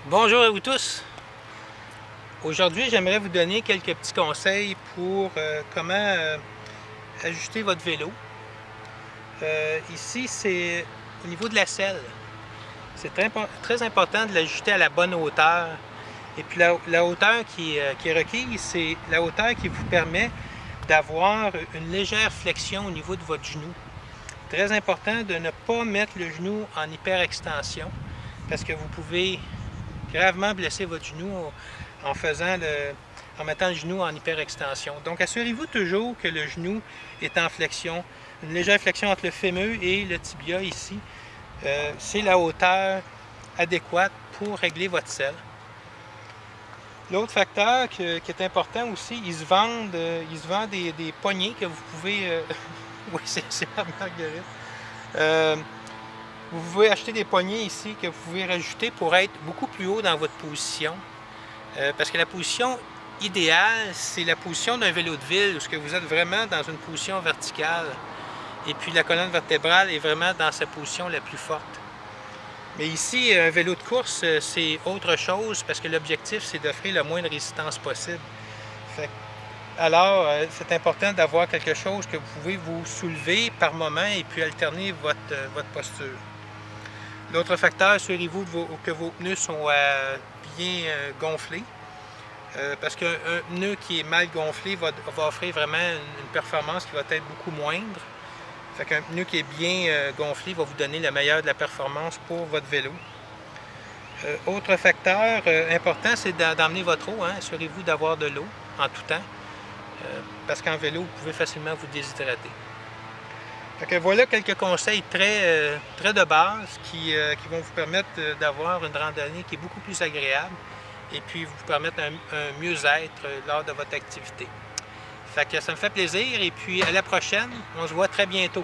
Bonjour à vous tous. Aujourd'hui, j'aimerais vous donner quelques petits conseils pour comment ajuster votre vélo. Ici, c'est au niveau de la selle. C'est très important de l'ajuster à la bonne hauteur. Et puis la hauteur qui est requise, c'est la hauteur qui vous permet d'avoir une légère flexion au niveau de votre genou. Très important de ne pas mettre le genou en hyperextension parce que vous pouvez gravement blesser votre genou en mettant le genou en hyperextension. Donc assurez-vous toujours que le genou est en flexion, une légère flexion entre le fémur et le tibia ici. C'est la hauteur adéquate pour régler votre selle. L'autre facteur qui est important aussi, il se vend des poignées que vous pouvez... oui, c'est la marguerite. Vous pouvez acheter des poignées ici que vous pouvez rajouter pour être beaucoup plus haut dans votre position. Parce que la position idéale, c'est la position d'un vélo de ville, où vous êtes vraiment dans une position verticale. Et puis la colonne vertébrale est vraiment dans sa position la plus forte. Mais ici, un vélo de course, c'est autre chose parce que l'objectif, c'est d'offrir le moins de résistance possible. Alors, c'est important d'avoir quelque chose que vous pouvez vous soulever par moment et puis alterner votre posture. L'autre facteur, assurez-vous que vos pneus sont bien gonflés. Parce qu'un pneu qui est mal gonflé va offrir vraiment une performance qui va être beaucoup moindre. Fait qu'un pneu qui est bien gonflé va vous donner le meilleur de la performance pour votre vélo. Autre facteur important, c'est d'emmener votre eau. Assurez-vous d'avoir de l'eau en tout temps. Parce qu'en vélo, vous pouvez facilement vous déshydrater. Fait que voilà quelques conseils très de base qui vont vous permettre d'avoir une randonnée qui est beaucoup plus agréable et puis vous permettre un mieux-être lors de votre activité. Fait que ça me fait plaisir et puis à la prochaine, on se voit très bientôt.